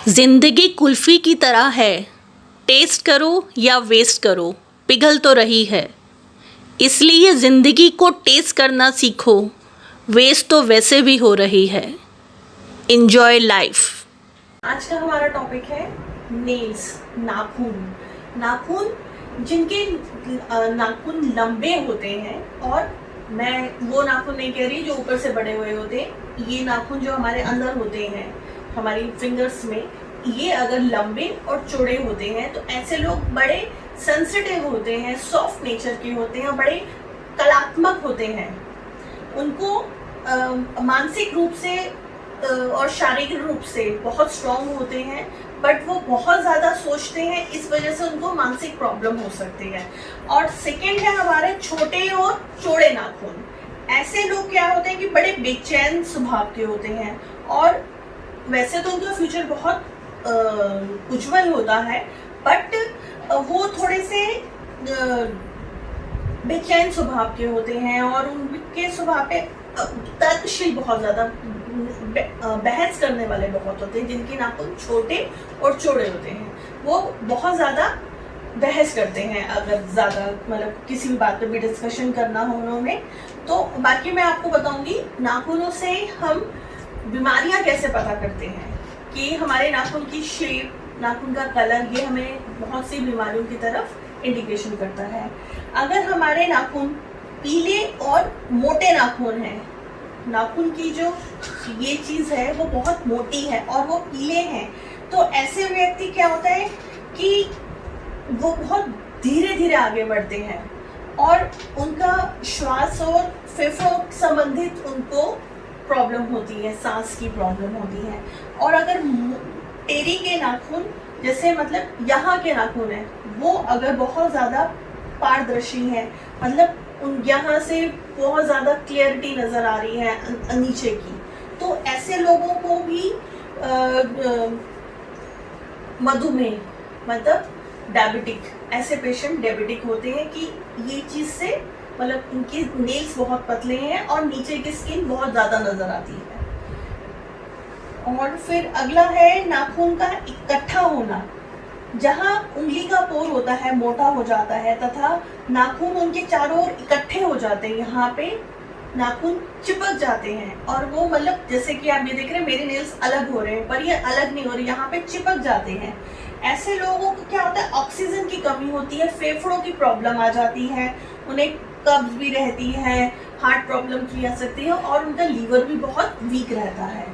जिंदगी कुल्फी की तरह है, टेस्ट करो या वेस्ट करो, पिघल तो रही है। इसलिए जिंदगी को टेस्ट करना सीखो, वेस्ट तो वैसे भी हो रही है। Enjoy life. आज का हमारा टॉपिक है नेल्स, नाखून। नाखून जिनके नाखून लंबे होते हैं, और मैं वो नाखून नहीं कह रही जो ऊपर से बड़े हुए होते हैं। ये नाखून जो हमारे अंदर होते हैं, हमारी फिंगर्स में, ये अगर लंबे और चौड़े होते हैं तो ऐसे लोग बड़े सेंसिटिव होते हैं, सॉफ्ट नेचर के होते हैं, बड़े कलात्मक होते हैं। उनको मानसिक रूप से और शारीरिक रूप से बहुत स्ट्रांग होते हैं, बट वो बहुत ज़्यादा सोचते हैं, इस वजह से उनको मानसिक प्रॉब्लम हो सकती है। और सेकेंड है हमारे छोटे और चौड़े नाखून। ऐसे लोग क्या होते हैं कि बड़े बेचैन स्वभाव के होते हैं, और वैसे तो उनका फ्यूचर बहुत उज्जवल होता है, बट वो थोड़े से बेचैन स्वभाव के होते हैं, और उनके स्वभाव पे तर्कशील बहुत ज़्यादा, बहस करने वाले बहुत होते हैं। जिनके नाखून छोटे और चौड़े होते हैं वो बहुत ज़्यादा बहस करते हैं, अगर ज़्यादा मतलब किसी भी बात पे भी डिस्कशन करना हो उन्होंने तो। बाकी मैं आपको बताऊंगी नाखूनों से हम बीमारियां कैसे पता करते हैं, कि हमारे नाखून की शेप, नाखून का कलर, ये हमें बहुत सी बीमारियों की तरफ इंडिकेशन करता है। अगर हमारे नाखून पीले और मोटे नाखून हैं, नाखून की जो ये चीज़ है वो बहुत मोटी है और वो पीले हैं, तो ऐसे व्यक्ति क्या होता है कि वो बहुत धीरे धीरे आगे बढ़ते हैं, और उनका श्वास और फेफड़ों संबंधित उनको प्रॉब्लम होती है, सांस की प्रॉब्लम होती है। और अगर टेरी के नाखून, जैसे मतलब यहाँ के नाखून है, वो अगर बहुत ज़्यादा पारदर्शी है, मतलब उन यहाँ से बहुत ज़्यादा क्लियरिटी नज़र आ रही है नीचे की, तो ऐसे लोगों को भी मधुमेह, मतलब डायबिटिक, ऐसे पेशेंट डायबिटिक होते हैं कि ये चीज़ से मतलब उनके नेल्स बहुत पतले हैं और नीचे की स्किन बहुत ज़्यादा नज़र आती है। और फिर अगला है नाखून का इकट्ठा होना। जहाँ उंगली का पोर होता है मोटा हो जाता है, तथा नाखून उनके चारों ओर इकट्ठे हो जाते हैं, यहाँ पे नाखून चिपक जाते हैं, और वो मतलब जैसे कि आप ये देख रहे हैं मेरे नेल्स अलग हो रहे हैं, पर ये अलग नहीं हो रहे, यहाँ पे चिपक जाते हैं। ऐसे लोगों को क्या होता है, ऑक्सीजन की कमी होती है, फेफड़ों की प्रॉब्लम आ जाती है, उन्हें कब्ज भी रहती है, हार्ट प्रॉब्लम भी आ सकती है, और उनका लीवर भी बहुत वीक रहता है।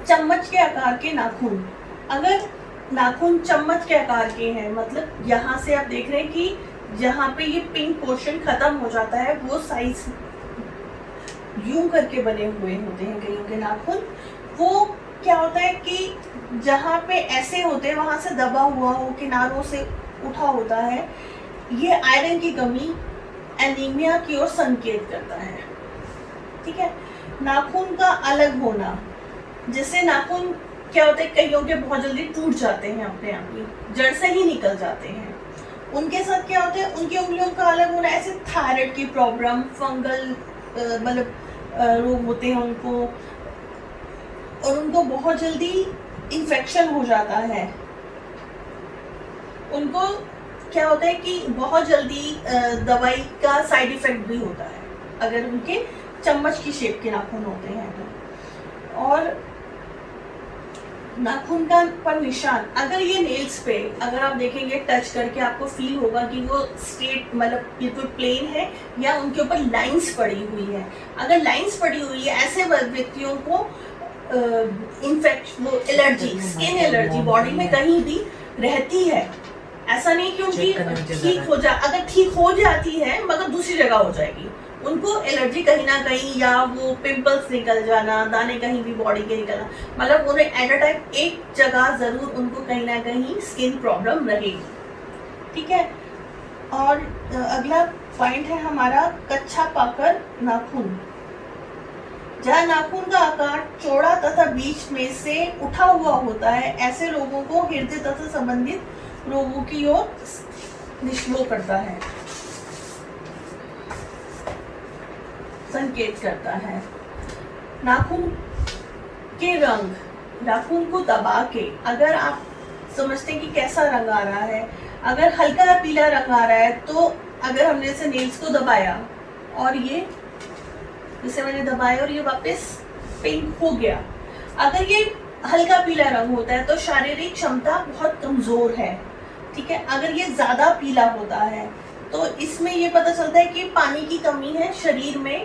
चम्मच के आकार के नाखून, अगर नाखून चम्मच के आकार के हैं, मतलब यहाँ से आप देख रहे हैं कि जहाँ पे ये पिंक पोर्शन खत्म हो जाता है, वो साइज यूं करके बने हुए होते हैं कईयों के नाखून। वो क्या होता है कि जहाँ पे ऐसे होते हैं वहाँ से दबा हुआ हो, किनारों से उठा होता है, ये आयरन की कमी, एनीमिया की ओर संकेत करता है। ठीक है। नाखून का अलग होना, जैसे नाखून क्या होता है, कईयों के बहुत जल्दी टूट जाते हैं, अपने आप ही जड़ से ही निकल जाते हैं। उनके साथ क्या होता है, उनकी उंगलियों का अलग होना, ऐसे थायराइड की प्रॉब्लम, फंगल मतलब रोग होते हैं उनको, और उनको बहुत जल्दी इन्फेक्शन हो जाता है। उनको क्या होता है कि बहुत जल्दी दवाई का साइड इफेक्ट भी होता है, अगर उनके चम्मच की शेप के नाखून होते हैं तो। और नाखून का पर निशान, अगर ये नेल्स पे अगर आप देखेंगे, टच करके आपको फील होगा कि वो स्ट्रेट मतलब बिल्कुल प्लेन है, या उनके ऊपर लाइंस पड़ी हुई है। अगर लाइंस पड़ी हुई है, ऐसे व्यक्तियों को इन्फेक्शन, वो एलर्जी, स्किन एलर्जी बॉडी में कहीं भी रहती है। ऐसा नहीं क्योंकि ठीक हो जा, अगर ठीक हो जाती है मगर दूसरी जगह हो जाएगी, उनको एलर्जी कहीं ना कहीं, या वो पिंपल्स निकल जाना, दाने कहीं भी बॉडी के निकलना, मतलब उन्हें एट अ टाइम एक जगह जरूर उनको कहीं ना कहीं स्किन प्रॉब्लम रहेगी। ठीक है। और अगला पॉइंट है हमारा कच्चा पाकर नाखून। जहाँ नाखून का आकार चौड़ा तथा बीच में से उठा हुआ होता है, ऐसे लोगों को हृदय तथा संबंधित रोगों की ओर निश्चित करता है, संकेत करता है। नाखून के रंग, नाखून को दबा के अगर आप समझते हैं कि कैसा रंग आ रहा है, अगर हल्का पीला रंग आ रहा है तो अगर हमने इसे नेल्स को दबाया और ये जैसे मैंने दबाया और ये वापस पिंक हो गया, अगर ये हल्का पीला रंग होता है तो शारीरिक क्षमता बहुत कमजोर है, ठीक है। अगर ये ज्यादा पीला होता है तो इसमें ये पता चलता है कि पानी की कमी है, शरीर में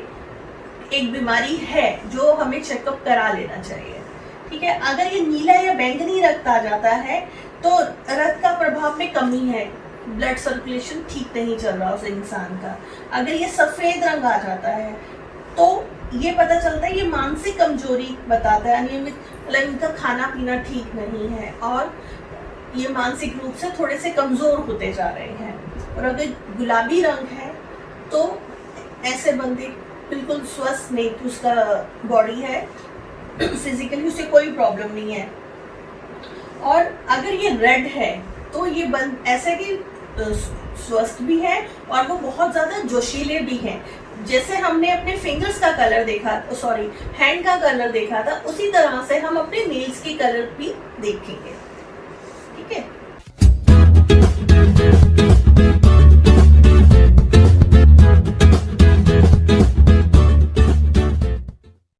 एक बीमारी है जो हमें चेकअप करा लेना चाहिए, ठीक है। अगर ये नीला या बैंगनी रक्त आ जाता है तो रक्त का प्रभाव में कमी है, ब्लड सर्कुलेशन ठीक नहीं चल रहा उस इंसान का। अगर ये सफेद रंग आ जाता है तो ये पता चलता है ये मानसिक कमजोरी बताता है, अनियमित मतलब इनका खाना पीना ठीक नहीं है और ये मानसिक रूप से थोड़े से कमजोर होते जा रहे हैं। और अगर गुलाबी रंग है तो ऐसे बंदे बिल्कुल स्वस्थ नहीं, उसका बॉडी है, फिजिकली उसे कोई प्रॉब्लम नहीं है। और अगर ये रेड है तो ये बंद ऐसे कि स्वस्थ भी है और वो बहुत ज्यादा जोशीले भी हैं। जैसे हमने अपने फिंगर्स का कलर देखा, सॉरी हैंड का कलर देखा था, उसी तरह से हम अपने नेल्स के कलर भी देखेंगे, ठीक है।